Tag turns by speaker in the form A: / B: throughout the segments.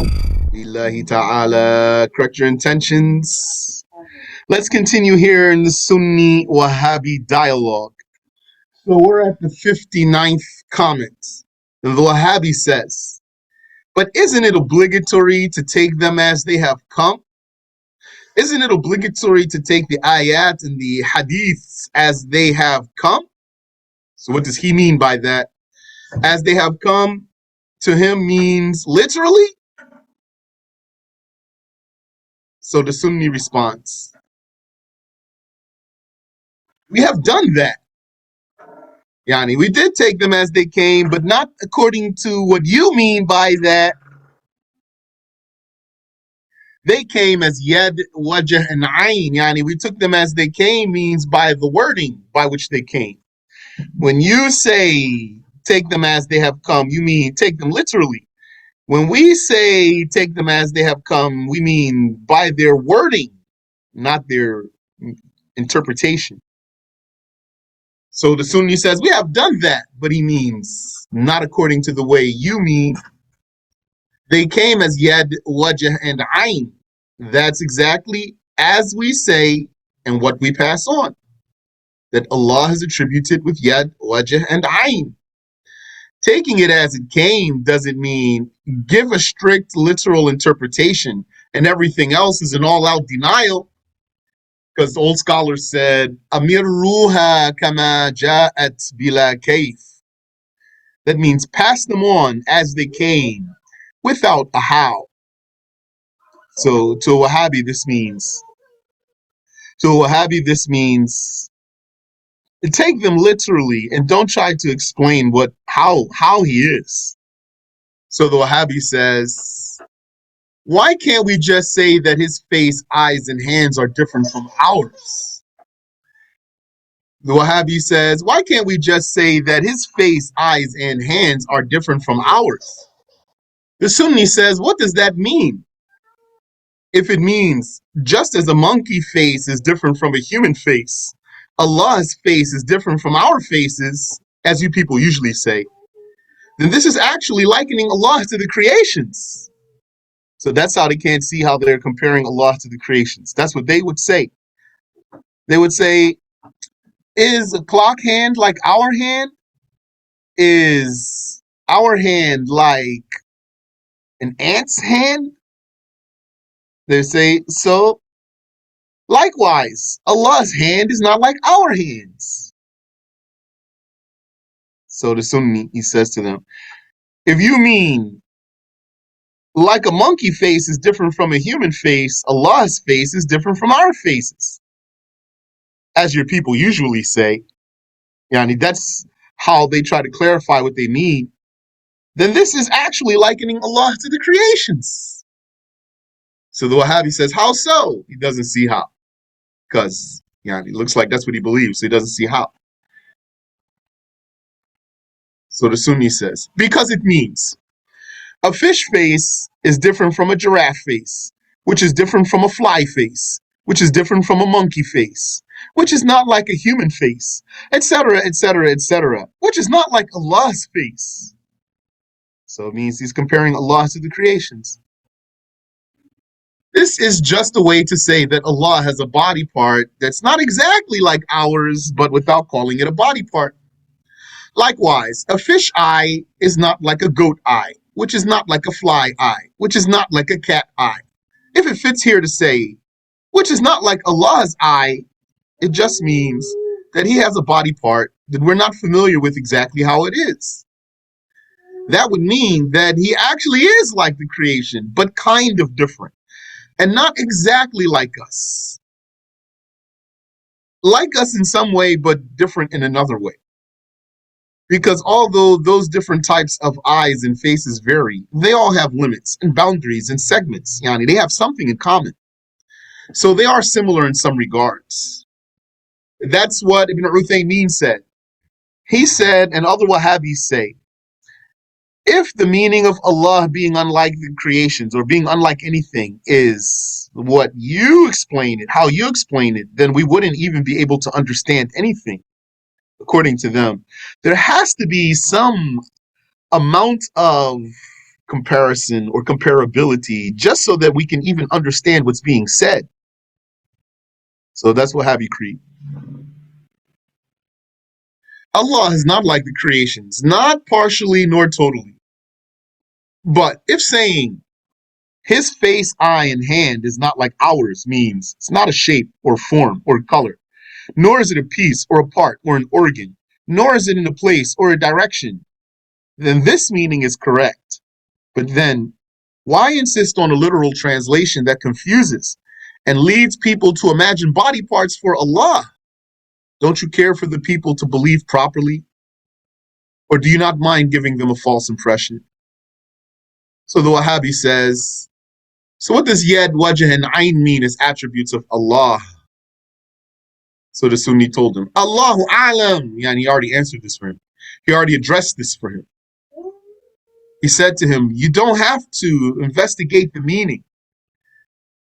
A: Billahi ta'ala, correct your intentions. Let's continue here in the Sunni-Wahhabi dialogue. So we're at the 59th comment. The Wahhabi says, but isn't it obligatory to take them as they have come? Isn't it obligatory to take the ayat and the hadiths as they have come? So what does he mean by that? As they have come to him means literally? So the Sunni responds, we have done that. Yani, we did take them as they came, but not according to what you mean by that. They came as yad, wajh, and ayn. Yani, we took them as they came means by the wording by which they came. When you say take them as they have come, you mean take them literally. When we say take them as they have come, we mean by their wording, not their interpretation. So the Sunni says, we have done that, but he means not according to the way you mean. They came as yad, wajh, and ayn. That's exactly as we say and what we pass on. That Allah has attributed with yad, wajh, and ayn. Taking it as it came doesn't mean give a strict literal interpretation and everything else is an all-out denial. Because old scholars said, Amirruha kama ja'at bila kayf. That means pass them on as they came, without a how. So to a Wahhabi, this means take them literally and don't try to explain how he is. So the Wahhabi says, why can't we just say that his face, eyes, and hands are different from ours? The Wahhabi says, why can't we just say that his face, eyes, and hands are different from ours? The Sunni says, what does that mean? If it means just as a monkey face is different from a human face, Allah's face is different from our faces, as you people usually say, then this is actually likening Allah to the creations. So that's how they can't see how they're comparing Allah to the creations. That's what they would say. They would say, is a clock hand like our hand? Is our hand like an ant's hand? They say, so likewise, Allah's hand is not like our hands. So the Sunni, he says to them, if you mean like a monkey face is different from a human face, Allah's face is different from our faces. As your people usually say, yani that's how they try to clarify what they mean, then this is actually likening Allah to the creations. So the Wahhabi says, how so? He doesn't see how. Because it looks like that's what he believes, so he doesn't see how. So the Sunni says, because it means a fish face is different from a giraffe face, which is different from a fly face, which is different from a monkey face, which is not like a human face, etc., etc., etc., which is not like Allah's face. So it means he's comparing Allah to the creations. This is just a way to say that Allah has a body part that's not exactly like ours, but without calling it a body part. Likewise, a fish eye is not like a goat eye, which is not like a fly eye, which is not like a cat eye. If it fits here to say, which is not like Allah's eye, it just means that he has a body part that we're not familiar with exactly how it is. That would mean that he actually is like the creation, but kind of different, and not exactly like us. Like us in some way, but different in another way. Because although those different types of eyes and faces vary, they all have limits and boundaries and segments. They have something in common. So they are similar in some regards. That's what Ibn Uthaymeen said. He said, and other Wahhabis say, if the meaning of Allah being unlike the creations or being unlike anything is what you explain it, how you explain it, then we wouldn't even be able to understand anything. According to them, there has to be some amount of comparison or comparability just so that we can even understand what's being said. So that's Wahhabi creed. Allah is not like the creations, not partially nor totally. But if saying his face, eye, and hand is not like ours means it's not a shape or form or color, nor is it a piece or a part or an organ, nor is it in a place or a direction, then this meaning is correct. But then, why insist on a literal translation that confuses and leads people to imagine body parts for Allah? Don't you care for the people to believe properly? Or do you not mind giving them a false impression? So the Wahhabi says, so what does yad, wajh, and ayn mean as attributes of Allah? So the Sunni told him, Allahu alam. Yeah, and he already answered this for him. He already addressed this for him. He said to him, you don't have to investigate the meaning.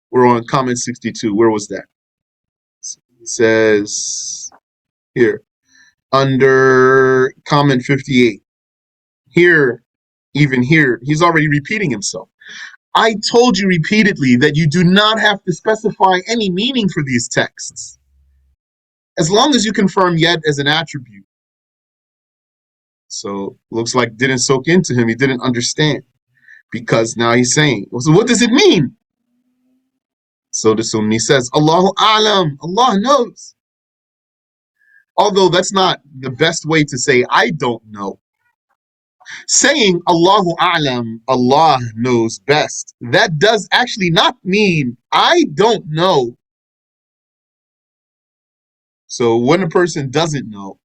A: We're on comment 62. Where was that? He says, here, under comment 58. Here, even here, he's already repeating himself. I told you repeatedly that you do not have to specify any meaning for these texts. As long as you confirm yet as an attribute. So looks like didn't soak into him. He didn't understand. Because now he's saying, so what does it mean? So the Sunni says, Allahu alam, Allah knows. Although that's not the best way to say I don't know. Saying Allahu alam, Allah knows best, that does actually not mean I don't know. So when a person doesn't know,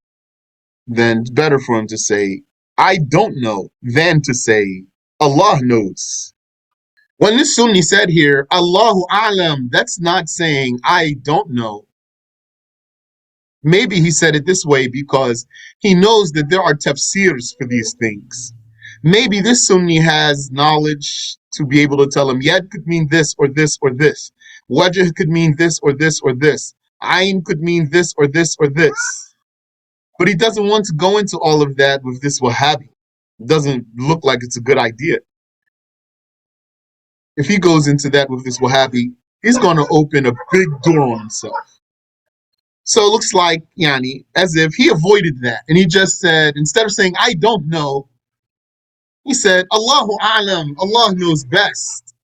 A: then it's better for him to say I don't know than to say Allah knows. When this Sunni said here, Allahu alam, that's not saying I don't know. Maybe he said it this way because he knows that there are tafsirs for these things. Maybe this Sunni has knowledge to be able to tell him yad could mean this or this or this. Wajh could mean this or this or this. Ayn could mean this or this or this. But he doesn't want to go into all of that with this Wahhabi. It doesn't look like it's a good idea. If he goes into that with this Wahhabi, he's going to open a big door on himself. So it looks like, yani, as if he avoided that. And he just said, instead of saying, I don't know, he said, Allahu alam, Allah knows best.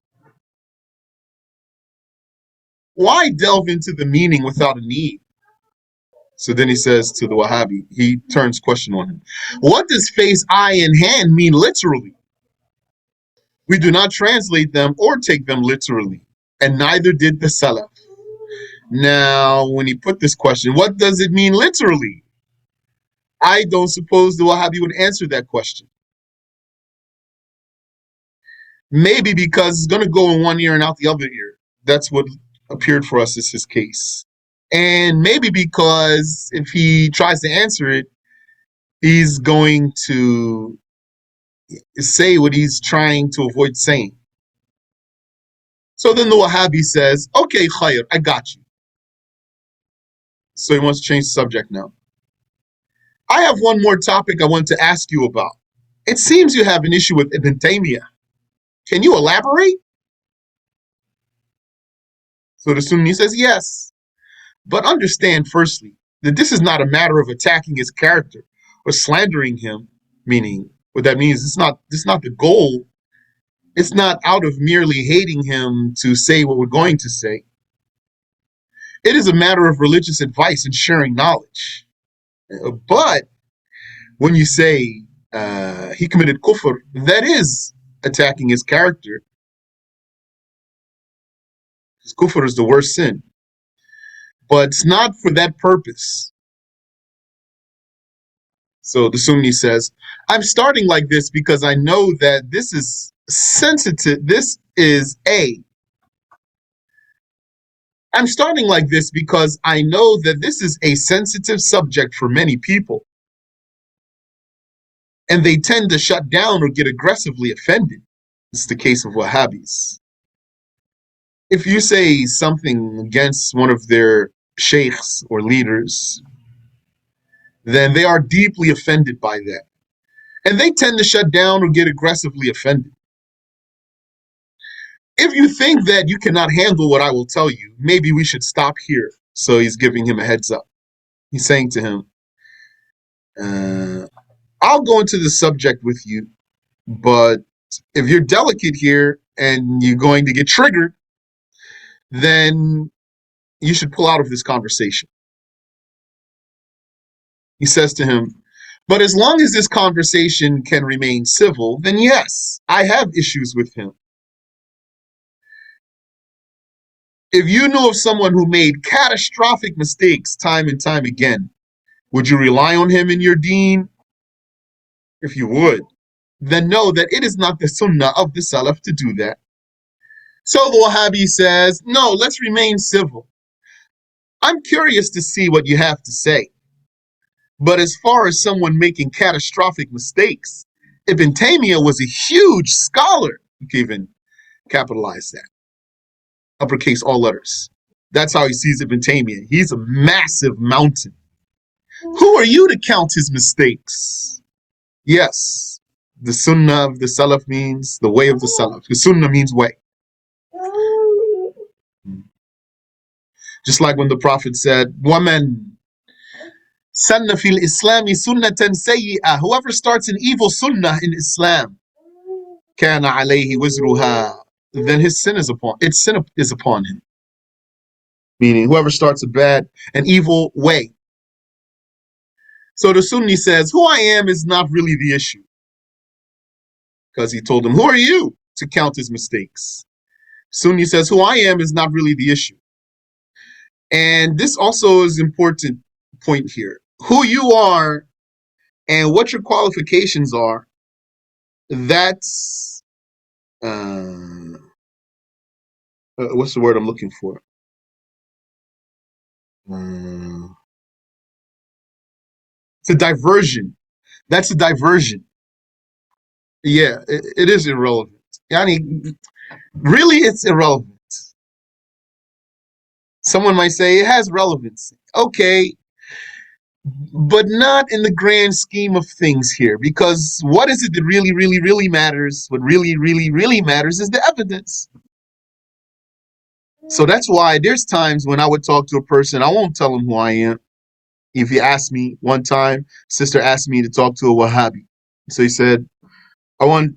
A: Why delve into the meaning without a need? So then he says to the Wahhabi, he turns question on him. What does face, eye, and hand mean literally? We do not translate them or take them literally, and neither did the Salaf. Now, when he put this question, what does it mean literally? I don't suppose the Wahhabi would answer that question. Maybe because it's going to go in one ear and out the other ear. That's what appeared for us as his case. And maybe because if he tries to answer it, he's going to say what he's trying to avoid saying. So then the Wahhabi says, okay, Khayr, I got you. So he wants to change the subject now. I have one more topic I want to ask you about. It seems you have an issue with Ibn Taymiyyah. Can you elaborate? So the Sunni says, yes. But understand, firstly, that this is not a matter of attacking his character or slandering him, meaning what that means, it's not the goal. It's not out of merely hating him to say what we're going to say. It is a matter of religious advice and sharing knowledge. But when you say he committed kufr, that is attacking his character. Because kufr is the worst sin. But it's not for that purpose. So the Sunni says, I'm starting like this because I know that this is sensitive. I'm starting like this because I know that this is a sensitive subject for many people. And they tend to shut down or get aggressively offended. It's the case of Wahhabis. If you say something against one of their sheikhs or leaders, then they are deeply offended by that. And they tend to shut down or get aggressively offended. if you think that you cannot handle what I will tell you, maybe we should stop here. So he's giving him a heads up. He's saying to him, I'll go into the subject with you, but if you're delicate here and you're going to get triggered, then you should pull out of this conversation. He says to him, but as long as this conversation can remain civil, then yes, I have issues with him. If you know of someone who made catastrophic mistakes time and time again, would you rely on him in your deen? If you would, then know that it is not the sunnah of the Salaf to do that. So the Wahhabi says, no, let's remain civil. I'm curious to see what you have to say. But as far as someone making catastrophic mistakes, Ibn Taymiyyah was a huge scholar. You can even capitalize that. Uppercase all letters. That's how he sees Ibn Taymiyyah. He's a massive mountain. Who are you to count his mistakes? Yes, the sunnah of the Salaf means the way of the Salaf. The sunnah means way. Just like when the Prophet said, وَمَنْ سَنَّ فِي الْإِسْلَامِ سُنَّةً سَيِّئَةً. Whoever starts an evil sunnah in Islam, كَانَ عَلَيْهِ وِزْرُهَا. Then his sin is upon him. Meaning, whoever starts an evil way. So the Sunni says, who I am is not really the issue. Because he told him, who are you to count his mistakes? Sunni says, who I am is not really the issue. And this also is an important point here. Who you are and what your qualifications are, that's, what's the word I'm looking for? It's a diversion. That's a diversion. Yeah, it is irrelevant. Yani, really, it's irrelevant. Someone might say it has relevance. Okay, but not in the grand scheme of things here, because what is it that really, really, really matters? What really, really, really matters is the evidence. So that's why there's times when I would talk to a person, I won't tell him who I am. If he asked me one time, sister asked me to talk to a Wahhabi. So he said, I want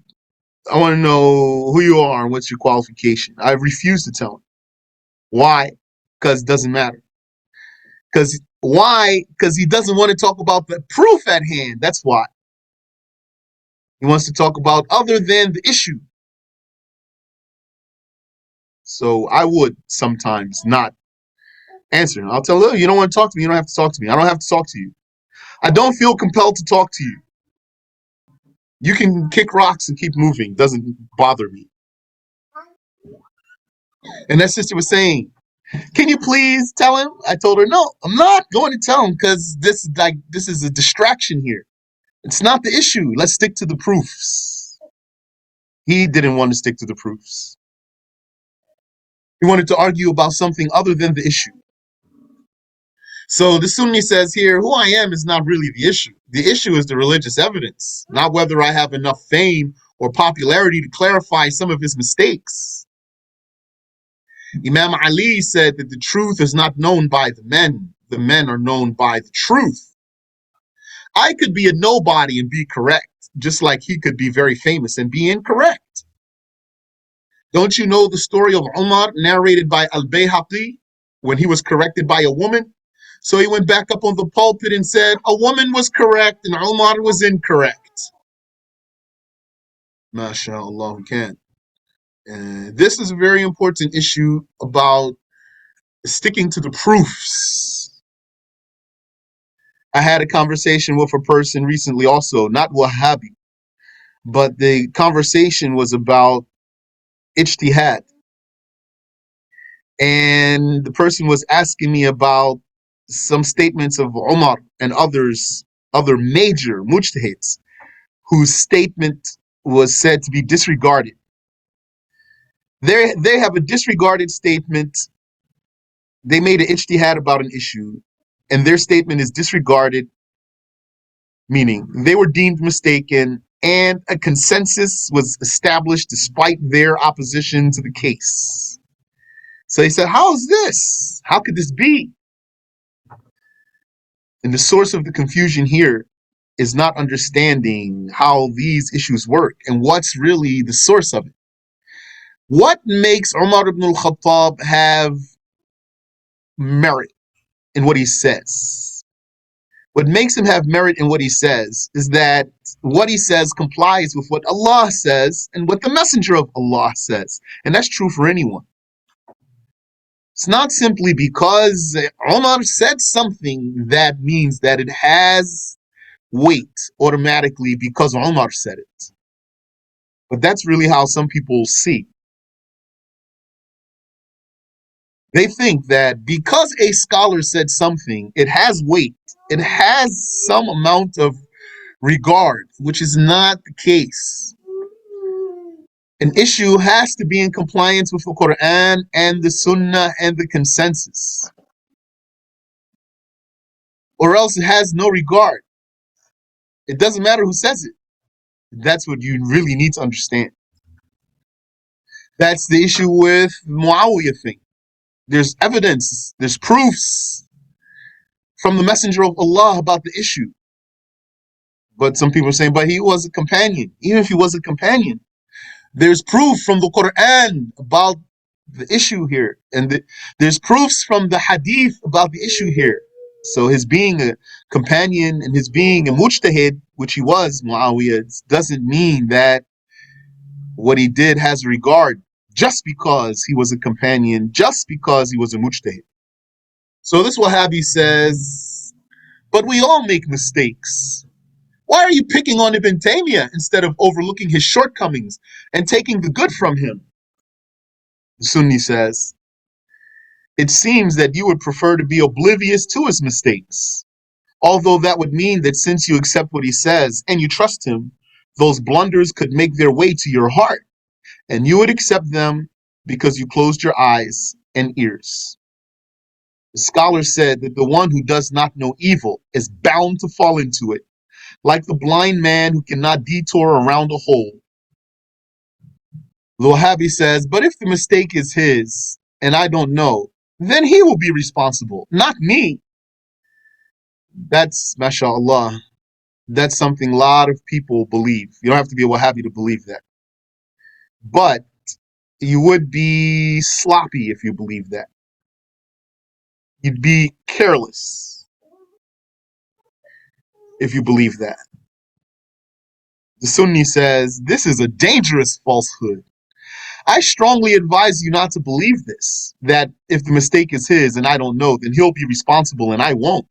A: to know who you are and what's your qualification. I refuse to tell him. Why? Because it doesn't matter. Why? Because he doesn't want to talk about the proof at hand. That's why. He wants to talk about other than the issue. So I would sometimes not answer him. I'll tell him, you don't want to talk to me. You don't have to talk to me. I don't have to talk to you. I don't feel compelled to talk to you. You can kick rocks and keep moving. It doesn't bother me. And that sister was saying, can you please tell him? I told her, no, I'm not going to tell him because this is a distraction here. It's not the issue. Let's stick to the proofs. He didn't want to stick to the proofs. He wanted to argue about something other than the issue. So the Sunni says here, who I am is not really the issue. The issue is the religious evidence, not whether I have enough fame or popularity to clarify some of his mistakes. Imam Ali said that the truth is not known by the men are known by the truth. I could be a nobody and be correct, just like he could be very famous and be incorrect. Don't you know the story of Umar narrated by Al-Bayhaqi when he was corrected by a woman? So he went back up on the pulpit and said, a woman was correct and Umar was incorrect. MashaAllah, can. This is a very important issue about sticking to the proofs. I had a conversation with a person recently also, not Wahhabi, but the conversation was about ijtihad. And the person was asking me about some statements of Umar and other major mujtahids whose statement was said to be disregarded. They have a disregarded statement. They made an ijtihad about an issue, and their statement is disregarded, meaning they were deemed mistaken, and a consensus was established despite their opposition to the case. So he said, how is this? How could this be? And the source of the confusion here is not understanding how these issues work and what's really the source of it. What makes Umar ibn al-Khattab have merit in what he says? What makes him have merit in what he says is that what he says complies with what Allah says and what the Messenger of Allah says. And that's true for anyone. It's not simply because Umar said something that means that it has weight automatically because Umar said it. But that's really how some people see. They think that because a scholar said something, it has weight. It has some amount of regard, which is not the case. An issue has to be in compliance with the Quran and the Sunnah and the consensus, or else it has no regard. It doesn't matter who says it. That's what you really need to understand. That's the issue with Muawiyah thing. There's evidence, there's proofs from the Messenger of Allah about the issue. But some people are saying, but he was a companion. Even if he was a companion, there's proof from the Quran about the issue here. And there's proofs from the Hadith about the issue here. So his being a companion and his being a mujtahid, which he was, Muawiyah, doesn't mean that what he did has regard just because he was a companion, just because he was a mujtahid. So this Wahhabi says, but we all make mistakes. Why are you picking on Ibn Taymiyyah instead of overlooking his shortcomings and taking the good from him? The Sunni says, it seems that you would prefer to be oblivious to his mistakes, although that would mean that since you accept what he says and you trust him, those blunders could make their way to your heart, and you would accept them because you closed your eyes and ears. The scholar said that the one who does not know evil is bound to fall into it, like the blind man who cannot detour around a hole. The Wahhabi says, but if the mistake is his and I don't know, then he will be responsible, not me. That's, mashallah, that's something a lot of people believe. You don't have to be a Wahhabi to believe that. But you would be sloppy if you believe that. You'd be careless if you believe that. The Sunni says, this is a dangerous falsehood. I strongly advise you not to believe this, that if the mistake is his and I don't know, then he'll be responsible and I won't.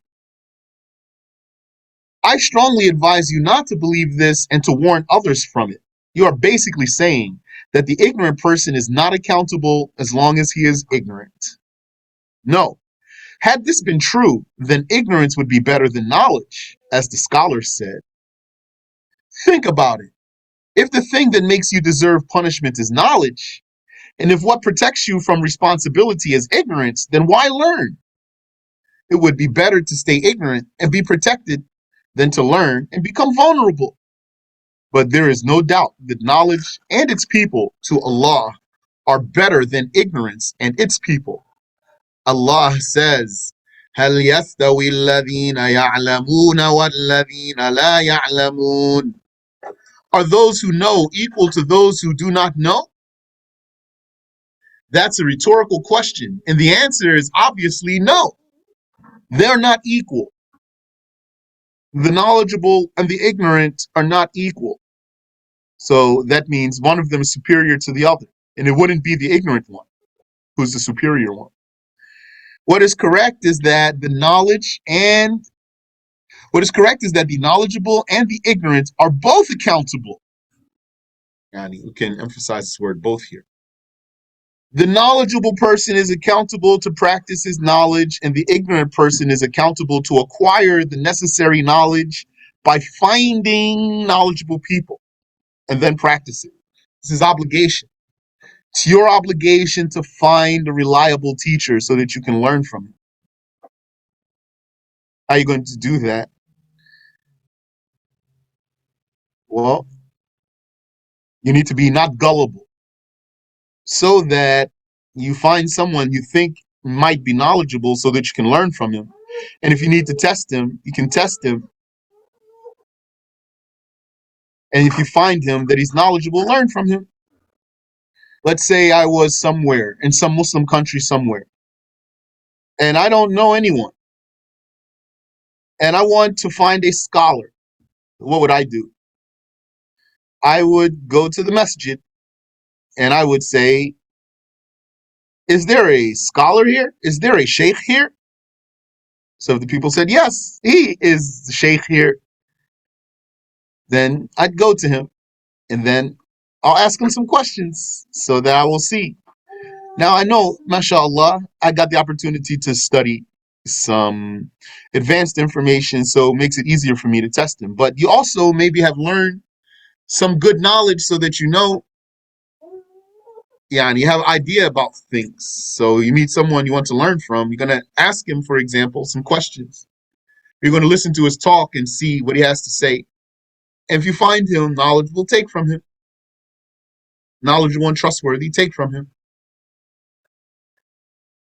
A: I strongly advise you not to believe this and to warn others from it. You are basically saying that the ignorant person is not accountable as long as he is ignorant. No. Had this been true, then ignorance would be better than knowledge, as the scholars said. Think about it. If the thing that makes you deserve punishment is knowledge, and if what protects you from responsibility is ignorance, then why learn? It would be better to stay ignorant and be protected than to learn and become vulnerable. But there is no doubt that knowledge and its people to Allah are better than ignorance and its people. Allah says, هل يستوي الذين يعلمون والذين لا يعلمون? Are those who know equal to those who do not know? That's a rhetorical question, and the answer is obviously no. They're not equal. The knowledgeable and the ignorant are not equal. So that means one of them is superior to the other, and it wouldn't be the ignorant one who's the superior one. What is correct is that the knowledgeable and the ignorant are both accountable. Yani, we can emphasize this word both here. The knowledgeable person is accountable to practice his knowledge, and the ignorant person is accountable to acquire the necessary knowledge by finding knowledgeable people and then practice it. This is obligation. It's your obligation to find a reliable teacher so that you can learn from him. How are you going to do that? Well, You need to be not gullible, so that you find someone you think might be knowledgeable so that you can learn from him. And if you need to test him, you can test him. And if you find him that he's knowledgeable, learn from him. Let's say I was somewhere in some Muslim country somewhere, and I don't know anyone, and I want to find a scholar. What would I do? I would go to the masjid and I would say, is there a scholar here? Is there a sheikh here? So if the people said, yes, he is the sheikh here, then I'd go to him and then I'll ask him some questions so that I will see. Now I know, mashallah, I got the opportunity to study some advanced information, so it makes it easier for me to test him. But you also maybe have learned some good knowledge so that you know, yeah, and you have an idea about things. So you meet someone you want to learn from, you're going to ask him, for example, some questions. You're going to listen to his talk and see what he has to say. And if you find him knowledgeable, take from him. Knowledgeable and trustworthy, take from him.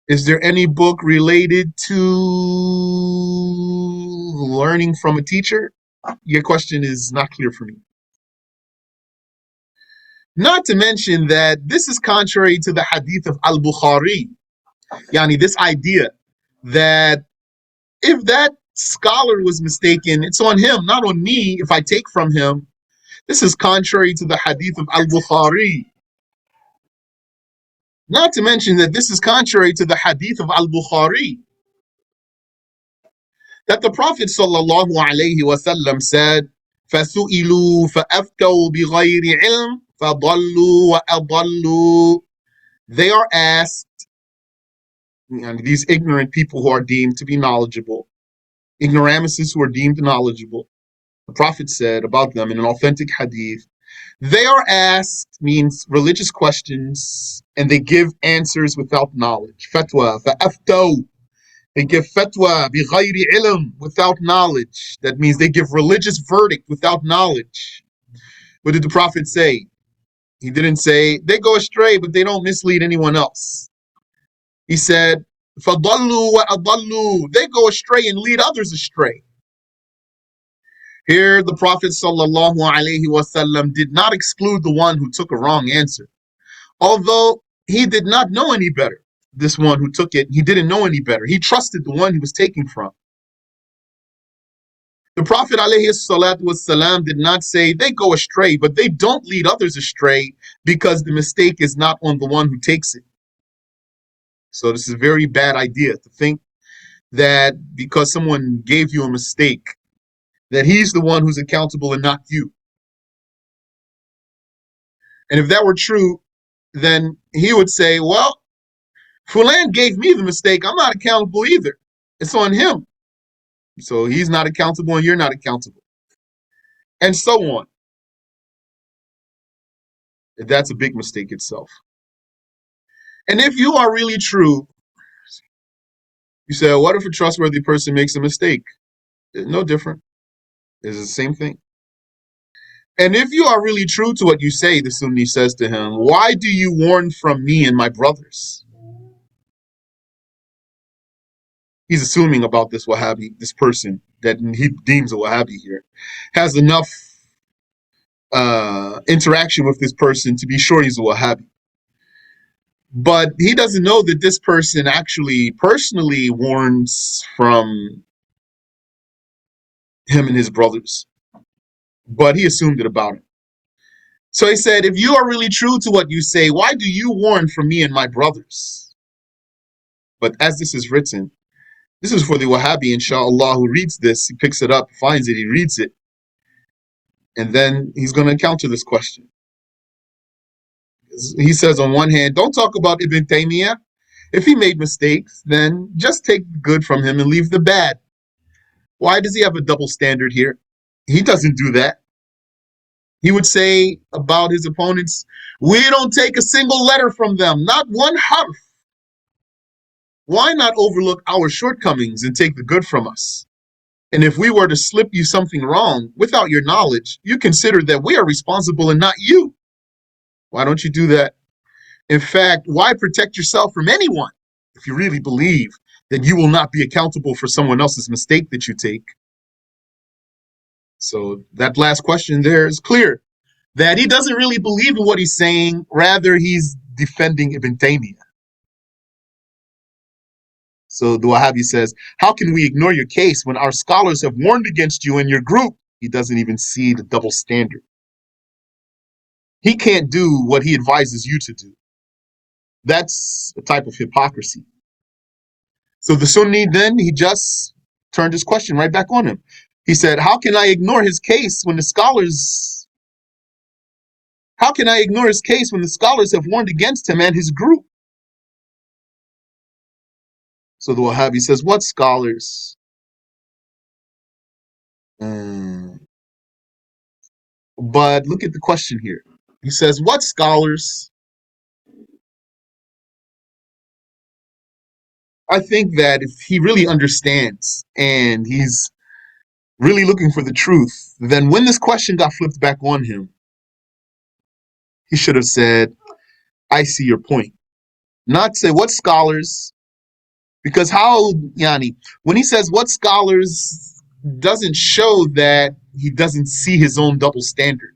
A: Is there any book related to learning from a teacher? Your question is not clear for me. Not to mention that this is contrary to the hadith of Al-Bukhari. Yani, this idea that if that scholar was mistaken, it's on him, not on me if I take from him. This is contrary to the hadith of Al-Bukhari. Not to mention that this is contrary to the hadith of Al-Bukhari, that the Prophet sallallahu alaihi wasallam said, فَسُئِلُوا فَأَفْتَوْا بِغَيْرِ عِلْمٍ فَضَلُّوا وَأَضَلُّوا. They are asked, and these ignorant people who are deemed to be knowledgeable, ignoramuses who are deemed knowledgeable, the Prophet said about them in an authentic hadith, they are asked means religious questions, and they give answers without knowledge. Fatwa, فَأَفْتَوْا. They give fatwa بِغَيْرِ ilm, without knowledge. That means they give religious verdict without knowledge. What did the Prophet say? He didn't say they go astray, but they don't mislead anyone else. He said, فَضَلُّوا وَأَضَلُّوا. They go astray and lead others astray. Here, the Prophet sallallahu alaihi wasallam did not exclude the one who took a wrong answer, although he did not know any better. This one who took it, he didn't know any better. He trusted the one he was taking from. The Prophet alayhi salatu wasalam did not say they go astray, but they don't lead others astray because the mistake is not on the one who takes it. So this is a very bad idea to think that because someone gave you a mistake, that he's the one who's accountable and not you. And if that were true, then he would say, well, Fulan gave me the mistake. I'm not accountable either. It's on him. So he's not accountable and you're not accountable. And so on. That's a big mistake itself. And if you are really true, you say, what if a trustworthy person makes a mistake? It's no different. It's the same thing. And if you are really true to what you say, the Sunni says to him, why do you warn from me and my brothers? He's assuming about this Wahhabi, this person that he deems a Wahhabi here, has enough interaction with this person to be sure he's a Wahhabi. But he doesn't know that this person actually personally warns from him and his brothers. But he assumed it about him. So he said, if you are really true to what you say, why do you warn from me and my brothers? But as this is written, this is for the Wahhabi, inshallah, who reads this, he picks it up, finds it, he reads it, and then he's going to encounter this question. He says, on one hand, don't talk about Ibn Taymiyyah. If he made mistakes, then just take the good from him and leave the bad. Why does he have a double standard here? He doesn't do that. He would say about his opponents, we don't take a single letter from them, not one harf. Why not overlook our shortcomings and take the good from us? And if we were to slip you something wrong without your knowledge, you consider that we are responsible and not you. Why don't you do that? In fact, why protect yourself from anyone if you really believe that you will not be accountable for someone else's mistake that you take? So that last question there is clear that he doesn't really believe in what he's saying. Rather, he's defending Ibn Taymiyyah. So the Wahhabi says, how can we ignore your case when our scholars have warned against you and your group? He doesn't even see the double standard. He can't do what he advises you to do. That's a type of hypocrisy. So the Sunni then, he just turned his question right back on him. He said, how can I ignore his case when the scholars have warned against him and his group? So the Wahhabi says, what scholars? But look at the question here. He says, what scholars? I think that if he really understands and he's really looking for the truth, then when this question got flipped back on him, he should have said, I see your point. Not say what scholars, because how, Yani, when he says what scholars, doesn't show that he doesn't see his own double standard.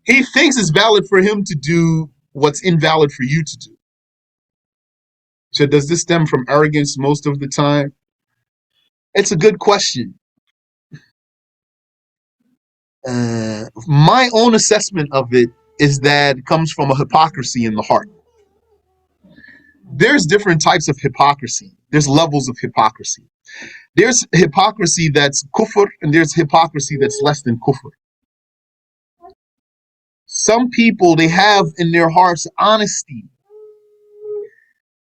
A: He thinks it's valid for him to do what's invalid for you to do. So does this stem from arrogance most of the time? It's a good question. My own assessment of it is that it comes from a hypocrisy in the heart. There's different types of hypocrisy. There's levels of hypocrisy. There's hypocrisy that's kufr, and there's hypocrisy that's less than kufr. Some people, they have in their hearts honesty.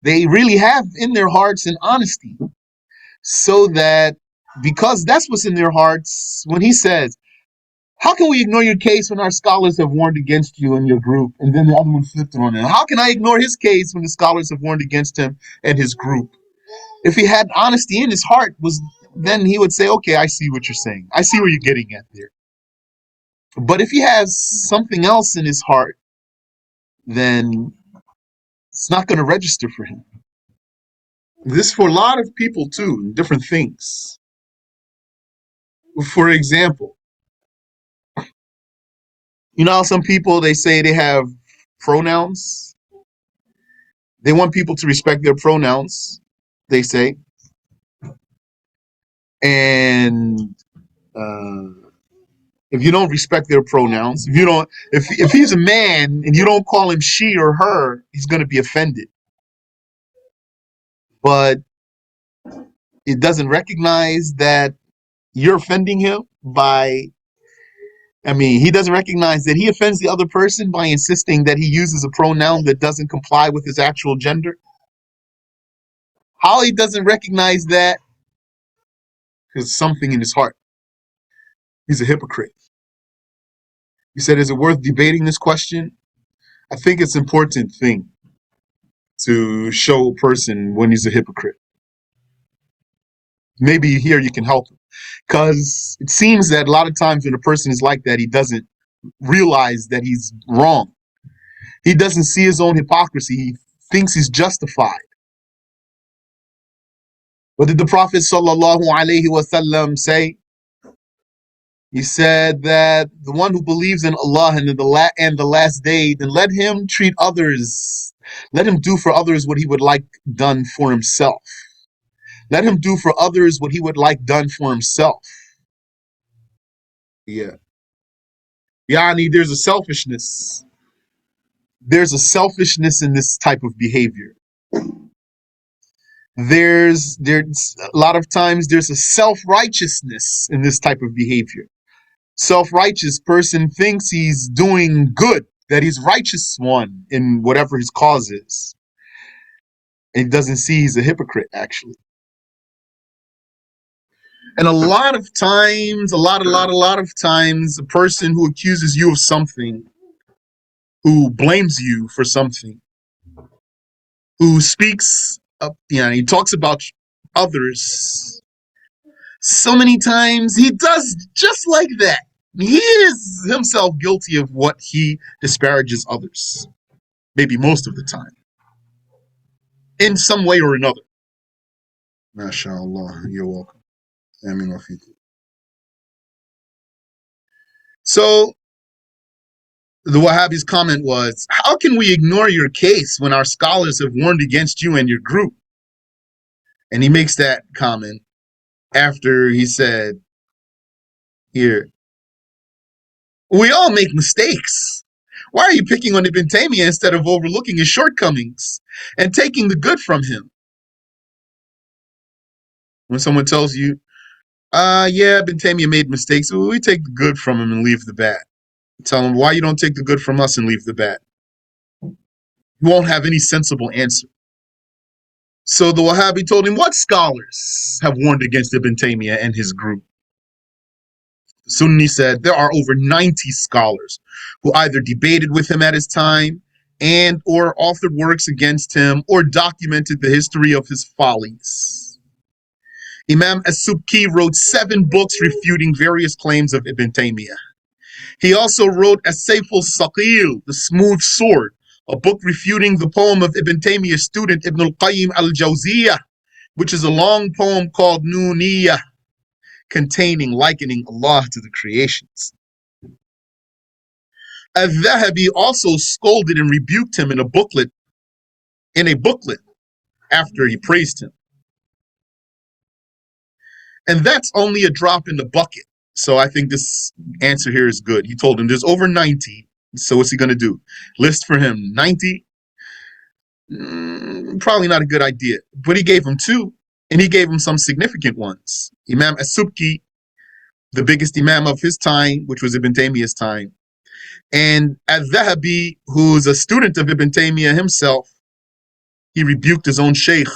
A: They really have in their hearts an honesty. So that, because that's what's in their hearts, when he says, how can we ignore your case when our scholars have warned against you and your group? And then the other one flipped it on him. How can I ignore his case when the scholars have warned against him and his group? If he had honesty in his heart, then he would say, okay, I see what you're saying. I see where you're getting at there. But if he has something else in his heart, then it's not going to register for him. This for a lot of people too, different things. For example, you know how some people, they say they have pronouns? They want people to respect their pronouns, they say. And if you don't respect their pronouns, if he's a man and you don't call him she or her, he's going to be offended. But it doesn't recognize that you're offending him he doesn't recognize that he offends the other person by insisting that he uses a pronoun that doesn't comply with his actual gender. How he doesn't recognize that? Because something in his heart. He's a hypocrite. He said, is it worth debating this question? I think it's an important thing to show a person when he's a hypocrite. Maybe here you can help him. Because it seems that a lot of times when a person is like that, he doesn't realize that he's wrong. He doesn't see his own hypocrisy. He thinks he's justified. What did the Prophet ﷺ say? He said that the one who believes in Allah and the last day, then let him treat others. Let him do for others what he would like done for himself. Let him do for others what he would like done for himself. Yeah. Yani, there's a selfishness. There's a selfishness in this type of behavior. There's a lot of times there's a self-righteousness in this type of behavior. Self-righteous person thinks he's doing good, that he's righteous one in whatever his cause is. And he doesn't see he's a hypocrite, actually. And a lot of times, a lot of times, a person who accuses you of something, who blames you for something, who speaks up, he talks about others, so many times he does just like that. he is himself guilty of what he disparages others, maybe most of the time, in some way or another. MashaAllah, you're welcome. Amin wa fikum. So the Wahhabi's comment was, how can we ignore your case when our scholars have warned against you and your group? And he makes that comment after he said, here, we all make mistakes. Why are you picking on Ibn Taymiyyah instead of overlooking his shortcomings and taking the good from him? When someone tells you, yeah, Ibn Taymiyyah made mistakes, well, we take the good from him and leave the bad. Tell him, why you don't take the good from us and leave the bad? You won't have any sensible answer. So the Wahhabi told him, what scholars have warned against Ibn Taymiyyah and his group? Sunni said, there are over 90 scholars who either debated with him at his time and or authored works against him or documented the history of his follies. Imam as-Subki wrote 7 books refuting various claims of Ibn Taymiyyah. He also wrote As-Sayf al-Saqil, the Smooth Sword, a book refuting the poem of Ibn Taymiyyah's student Ibn al-Qayyim al-Jawziyah, which is a long poem called Nuniyah, containing likening Allah to the creations. Al-Dhahabi also scolded and rebuked him in a booklet after he praised him. And that's only a drop in the bucket. So I think this answer here is good. He told him there's over 90. So what's he going to do? List for him 90? Probably not a good idea. But he gave him 2, and he gave him some significant ones. Imam as-Subki, the biggest imam of his time, which was Ibn Taymiyyah's time, and Al-Dhahabi, who's a student of Ibn Taymiyyah himself, he rebuked his own sheikh.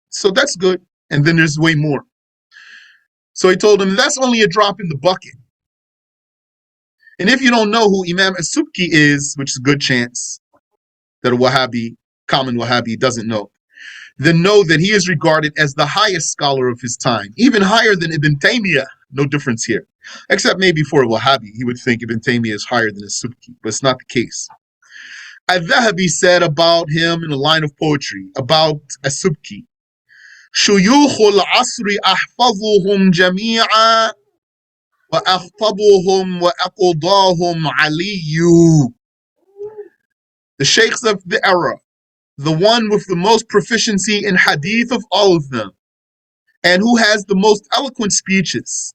A: So that's good. And then there's way more. So he told him, that's only a drop in the bucket. And if you don't know who Imam as-Subki is, which is a good chance that a Wahhabi, common Wahhabi, doesn't know, then know that he is regarded as the highest scholar of his time, even higher than Ibn Taymiyyah. No difference here. Except maybe for a Wahhabi, he would think Ibn Taymiyyah is higher than as-Subki, but it's not the case. Al-Dhahabi said about him in a line of poetry, about as-Subki, شيوخ العصر أحفظهم جميعا وأخطبهم وأقضاهم علي. The sheikhs of the era, the one with the most proficiency in hadith of all of them, and who has the most eloquent speeches,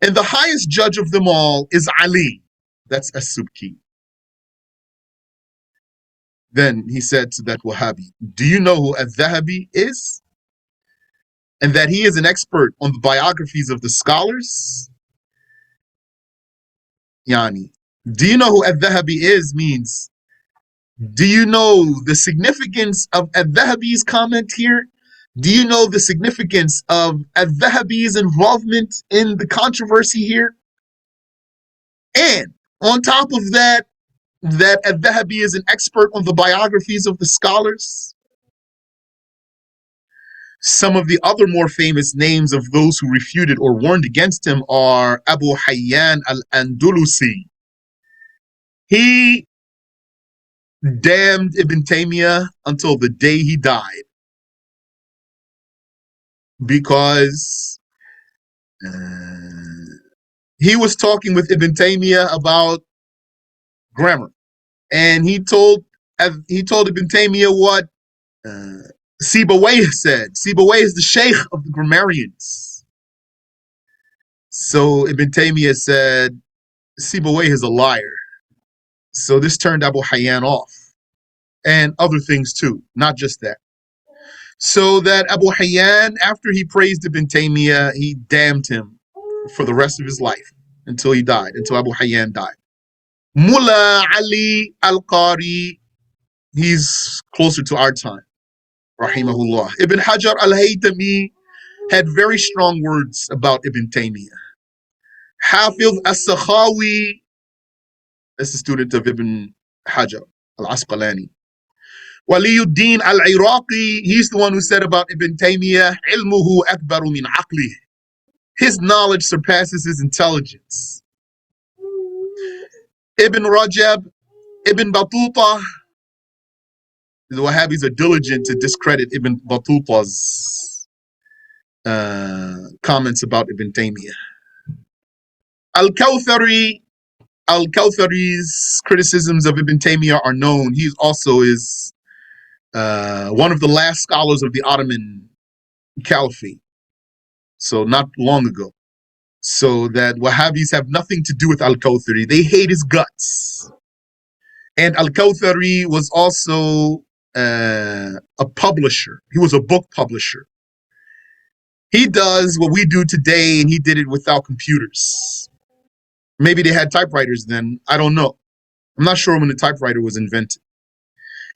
A: and the highest judge of them all is Ali. That's as-Subki. Then he said to that Wahhabi, do you know who Al-Dhahabi is? And that he is an expert on the biographies of the scholars? Yani, do you know who Al-Dhahabi is means, do you know the significance of Al-Dhahabi's comment here? Do you know the significance of Al-Dhahabi's involvement in the controversy here? And on top of that, that Al-Dhahabi is an expert on the biographies of the scholars? Some of the other more famous names of those who refuted or warned against him are Abu Hayyan al-Andalusi. He damned Ibn Taymiyyah until the day he died because he was talking with Ibn Taymiyyah about grammar, and he told Ibn Taymiyyah what Sibawayh said. Sibawayh is the sheikh of the grammarians. So Ibn Taymiyyah said, Sibawayh is a liar. So this turned Abu Hayyan off. And other things too, not just that. So that Abu Hayyan, after he praised Ibn Taymiyyah, he damned him for the rest of his life until he died, until Abu Hayyan died. Mullah Ali al-Qari, he's closer to our time. Rahimahullah. Ibn Hajar al-Haytami had very strong words about Ibn Taymiyyah. Hafiz as-Sakhawi, that's the student of Ibn Hajar al-Asqalani. Waliyuddin al-Iraqi, he's the one who said about Ibn Taymiyyah, ilmuhu akbaru min aqlih. His knowledge surpasses his intelligence. Ibn Rajab, Ibn Battuta. The Wahhabis are diligent to discredit Ibn Battuta's comments about Ibn Taymiyyah. Al-Kawthari, Al-Kawthari's criticisms of Ibn Taymiyyah are known. He also is one of the last scholars of the Ottoman Caliphate, so not long ago. So that Wahhabis have nothing to do with Al-Kawthari. They hate his guts. And Al-Kawthari was also a publisher. He was a book publisher. He does what we do today, and he did it without computers. Maybe they had typewriters then. I don't know. I'm not sure when the typewriter was invented.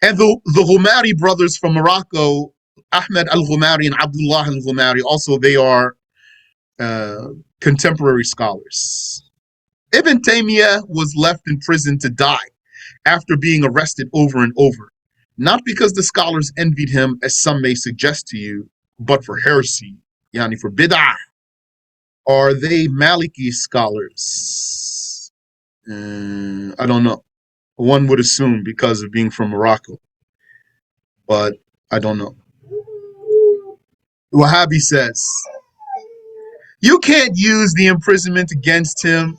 A: And the Ghumari brothers from Morocco, Ahmed al-Ghumari and Abdullah al-Ghumari, also they are contemporary scholars. Ibn Taymiyyah was left in prison to die after being arrested over and over, not because the scholars envied him, as some may suggest to you, but for heresy, yani for bid'ah. Are they Maliki scholars? I don't know. One would assume because of being from Morocco, but I don't know. Wahhabi says, you can't use the imprisonment against him.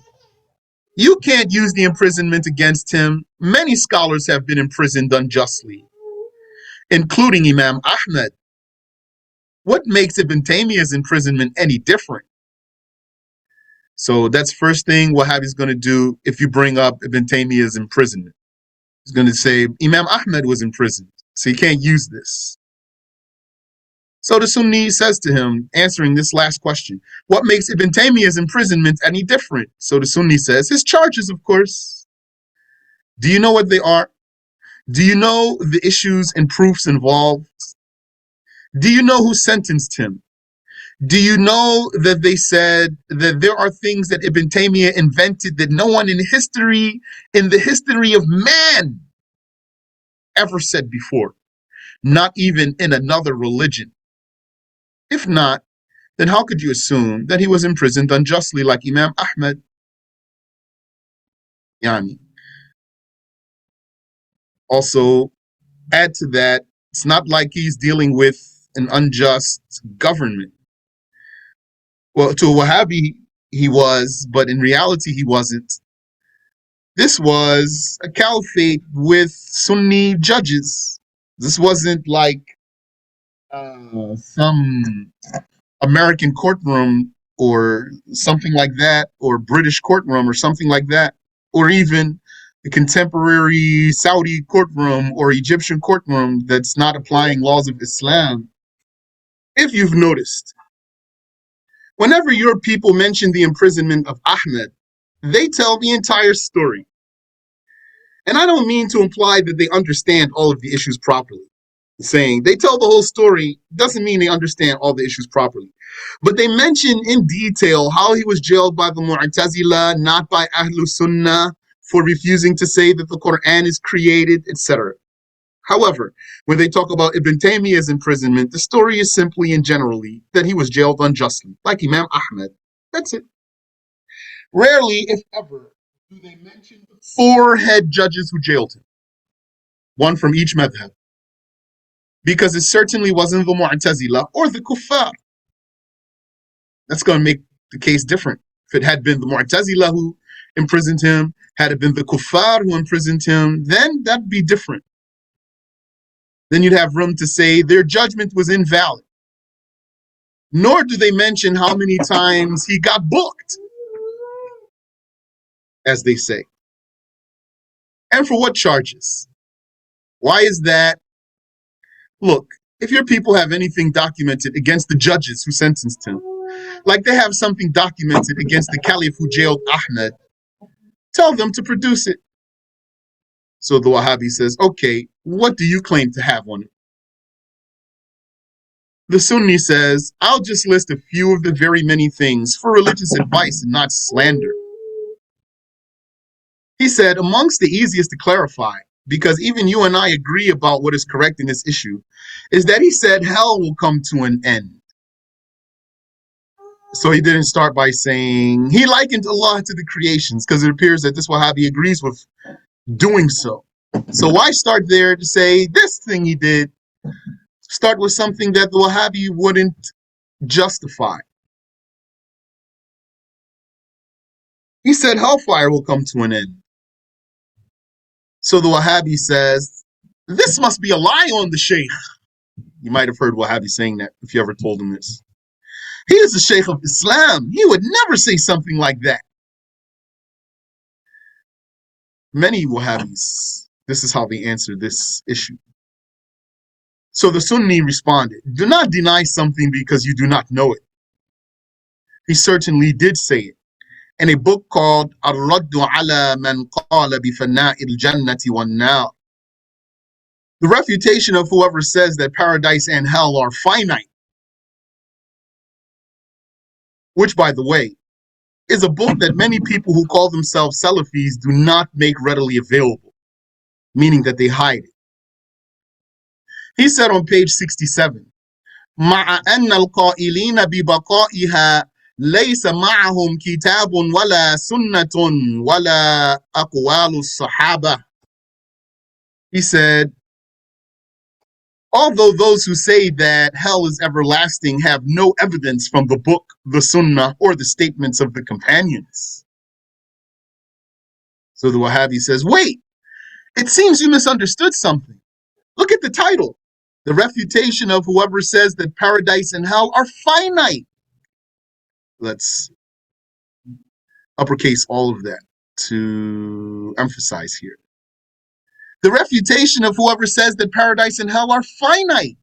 A: You can't use the imprisonment against him. Many scholars have been imprisoned unjustly, including Imam Ahmed. What makes Ibn Taymiyyah's imprisonment any different? So that's first thing Wahhabi is going to do if you bring up Ibn Taymiyyah's imprisonment. He's going to say Imam Ahmed was imprisoned, so you can't use this. So the Sunni says to him, answering this last question, what makes Ibn Taymiyyah's imprisonment any different? So the Sunni says, his charges, of course. Do you know what they are? Do you know the issues and proofs involved? Do you know who sentenced him? Do you know that they said that there are things that Ibn Taymiyyah invented that no one in the history of man, ever said before, not even in another religion? If not, then how could you assume that he was imprisoned unjustly like Imam Ahmed? Yani. Also, add to that, it's not like he's dealing with an unjust government. Well, to a Wahhabi, he was, but in reality, he wasn't. This was a caliphate with Sunni judges. This wasn't like some American courtroom or something like that, or British courtroom or something like that, or even the contemporary Saudi courtroom or Egyptian courtroom that's not applying laws of Islam. If you've noticed, whenever your people mention the imprisonment of Ahmed, they tell the entire story. And I don't mean to imply that they understand all of the issues properly. Saying they tell the whole story doesn't mean they understand all the issues properly. But they mention in detail how he was jailed by the Mu'tazila, not by Ahlul Sunnah, for refusing to say that the Quran is created, etc. However, when they talk about Ibn Taymiyyah's imprisonment, the story is simply and generally that he was jailed unjustly, like Imam Ahmed. That's it. Rarely, if ever, do they mention the 4 head judges who jailed him, one from each madhab, because it certainly wasn't the Mu'tazila or the Kuffar. That's going to make the case different. If it had been the Mu'tazila who imprisoned him, had it been the Kuffar who imprisoned him, then that'd be different. Then you'd have room to say their judgment was invalid. Nor do they mention how many times he got booked, as they say. And for what charges? Why is that? Look, if your people have anything documented against the judges who sentenced him, like they have something documented against the caliph who jailed Ahmed, tell them to produce it. So the Wahhabi says, okay, what do you claim to have on it? The Sunni says, I'll just list a few of the very many things for religious advice and not slander. He said, amongst the easiest to clarify, because even you and I agree about what is correct in this issue, is that he said hell will come to an end. So he didn't start by saying he likened Allah to the creations, because it appears that this Wahhabi agrees with doing so. So why start there to say this thing he did? Start with something that the Wahhabi wouldn't justify. He said hellfire will come to an end. So the Wahhabi says, this must be a lie on the Shaykh. You might have heard Wahhabi saying that if you ever told him this. He is the Shaykh of Islam. He would never say something like that. Many Wahhabis, this is how they answer this issue. So the Sunni responded, do not deny something because you do not know it. He certainly did say it in a book called Ar-Raddu ala man qala bi fana'il jannati wan nar. The refutation of whoever says that paradise and hell are finite, which, by the way, is a book that many people who call themselves Salafis do not make readily available, meaning that they hide it. He said on page 67, مع أن القائلين ببقائها ليس معهم كتاب ولا سنة ولا أقوال الصحابة. He said, although those who say that hell is everlasting have no evidence from the book, the Sunnah, or the statements of the companions. So the Wahhabi says, wait, it seems you misunderstood something. Look at the title. The refutation of whoever says that paradise and hell are finite. Let's uppercase all of that to emphasize here. The refutation of whoever says that paradise and hell are finite.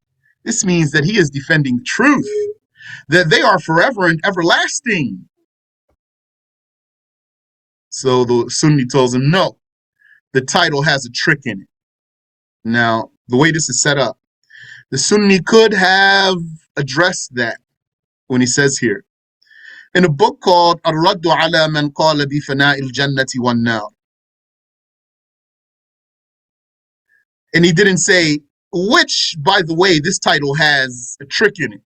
A: This means that he is defending the truth, that they are forever and everlasting. So the Sunni tells him, no, the title has a trick in it. Now, the way this is set up, the Sunni could have addressed that when he says here, in a book called Ar-Raddu ala man qala bi fana'il jannati wan nar. And he didn't say, which, by the way, this title has a trick in it.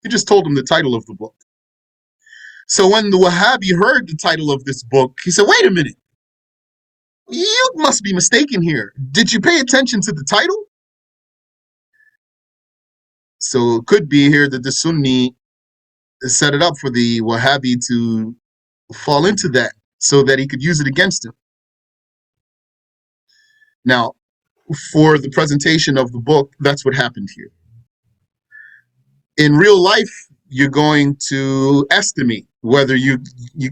A: He just told him the title of the book. So when the Wahhabi heard the title of this book, he said, wait a minute. You must be mistaken here. Did you pay attention to the title? So it could be here that the Sunni set it up for the Wahhabi to fall into that so that he could use it against him. Now, for the presentation of the book, that's what happened here. In real life, you're going to estimate whether you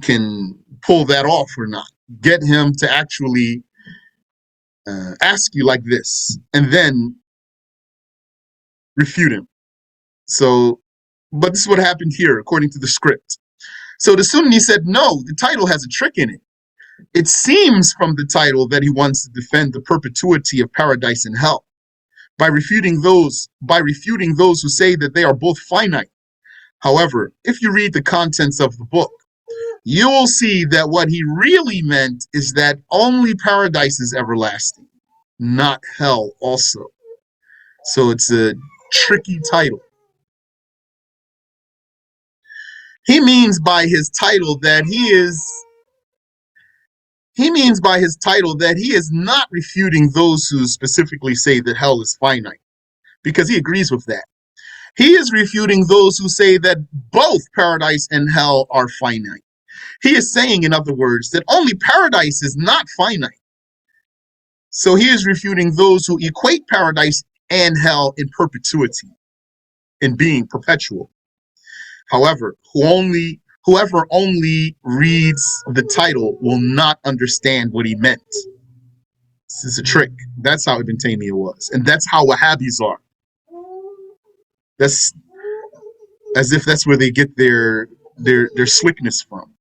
A: can pull that off or not. Get him to actually ask you like this, and then refute him. So, but this is what happened here, according to the script. So the Sunni said, no, the title has a trick in it. It seems from the title that he wants to defend the perpetuity of paradise and hell by refuting those who say that they are both finite. However, if you read the contents of the book, you will see that what he really meant is that only paradise is everlasting, not hell also. So it's a tricky title. He means by his title that he is not refuting those who specifically say that hell is finite, because he agrees with that. He is refuting those who say that both paradise and hell are finite. He is saying, in other words, that only paradise is not finite. So he is refuting those who equate paradise and hell in perpetuity, in being perpetual. However, whoever only reads the title will not understand what he meant. This is a trick. That's how Ibn Taymiyyah was. And that's how Wahhabis are. That's as if that's where they get their slickness from.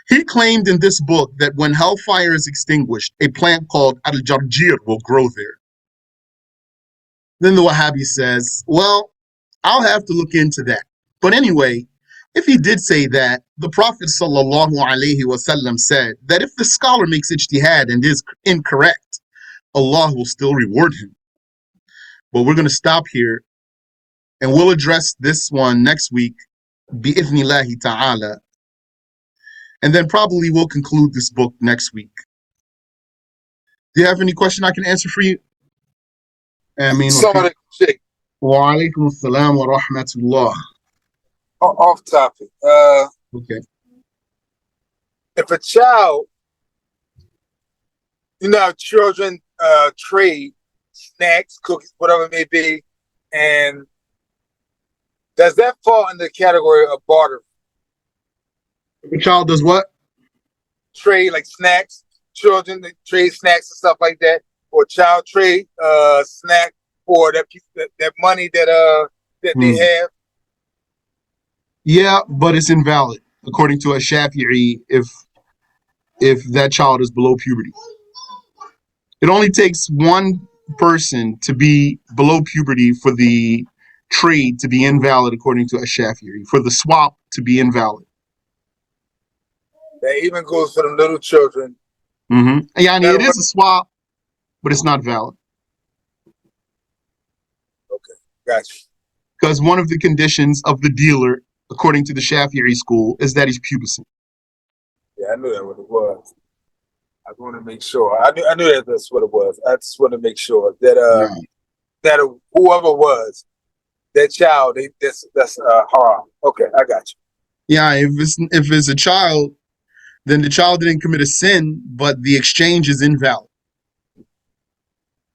A: He claimed in this book that when hellfire is extinguished, a plant called al-jarjir will grow there. Then the Wahhabi says, well, I'll have to look into that. But anyway, if he did say that, the Prophet ﷺ said that if the scholar makes ijtihad and is incorrect, Allah will still reward him. But we're going to stop here, and we'll address this one next week bi'ithnillahi ta'ala. And then probably we'll conclude this book next week. Do you have any question I can answer for you? Ameen.
B: Sorry,
A: Wa alaikum assalam wa rahmatullah.
B: off topic.
A: Okay.
B: If a child, children trade snacks, cookies, whatever it may be, and does that fall in the category of barter?
A: If a child does what?
B: Trade like snacks, children that trade snacks and stuff like that, or child trade snack for that money that they have.
A: Yeah, but it's invalid according to a Shafi'i if that child is below puberty. It only takes one person to be below puberty for the trade to be invalid according to a Shafi'i, for the swap to be invalid.
B: That even goes for the little children.
A: Yani, it is a swap, but it's not valid.
B: Okay, gotcha.
A: Because one of the conditions of the dealer, according to the Shafi'i school, is that he's pubescent.
B: Yeah, I knew that what it was. I want to make sure. I knew that's what it was. I just want to make sure that that whoever was that child, that's haram. Okay, I got you.
A: Yeah, if it's a child, then the child didn't commit a sin, but the exchange is invalid.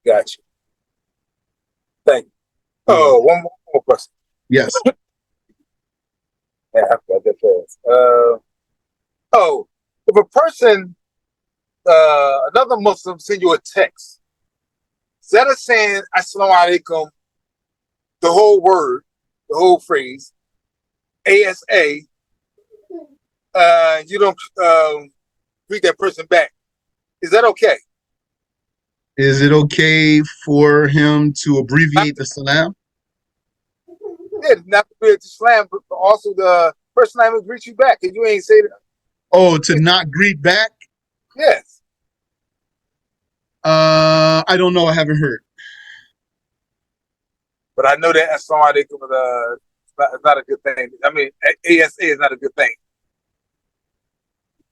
B: Got you. Thank you. Oh, one more question.
A: Yes.
B: Yeah, I got that fast. If a person, another Muslim send you a text, instead of saying Assalamu alaikum, the whole word, the whole phrase, ASA, you don't greet that person back. Is that okay?
A: Is it okay for him to abbreviate the salam?
B: Yeah, not to be a slam, but also the person I will greet you back, and you ain't say that.
A: Oh, to not greet back?
B: Yes.
A: I don't know. I haven't heard.
B: But I know that Assalamu alaikum is not a good thing. I mean, ASA is not a good thing.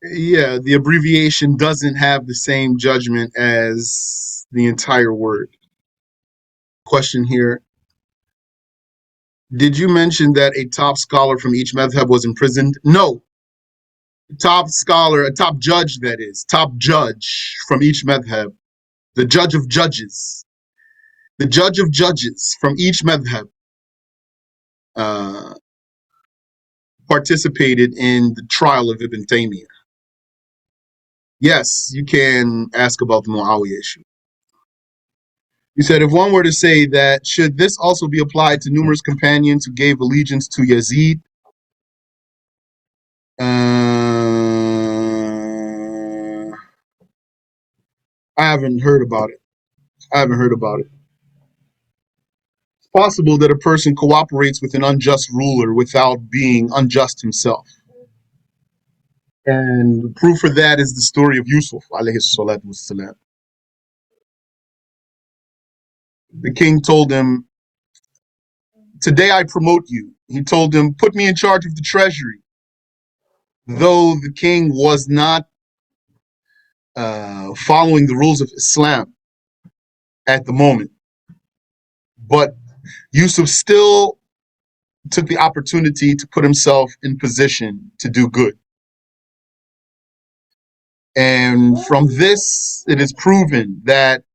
A: Yeah, the abbreviation doesn't have the same judgment as the entire word. Question here. Did you mention that a top scholar from each madhab was imprisoned? No. Top scholar, a top judge, that is, top judge from each madhab, the judge of judges, from each madhab participated in the trial of Ibn Taymiyyah. Yes, you can ask about the Muawiyah issue. You said, if one were to say that, should this also be applied to numerous companions who gave allegiance to Yazid? I haven't heard about it. It's possible that a person cooperates with an unjust ruler without being unjust himself. And proof for that is the story of Yusuf, alayhi salatu wassalam. The king told him, today I promote you. He told him, put me in charge of the treasury. Though the king was not following the rules of Islam at the moment, but Yusuf still took the opportunity to put himself in position to do good. And from this, it is proven that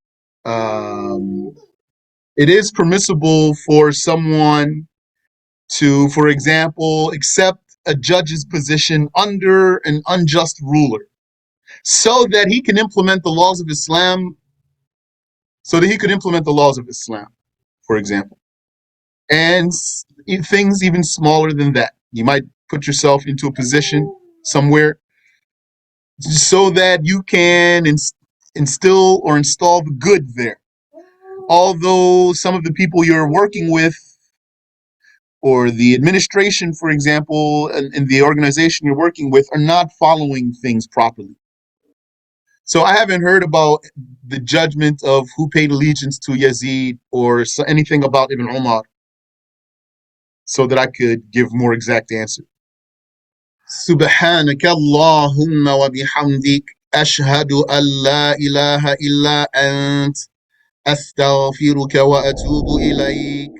A: it is permissible for someone to, for example, accept a judge's position under an unjust ruler so that he can implement the laws of Islam, for example. And things even smaller than that. You might put yourself into a position somewhere so that you can instill or install the good there. Although some of the people you're working with, or the administration, for example, and the organization you're working with, are not following things properly. So I haven't heard about the judgment of who paid allegiance to Yazid or anything about Ibn Umar. so that I could give more exact answer. سبحانك اللهم وبحمدك أشهد أن لا إله إلا أنت أستغفرك وأتوب إليك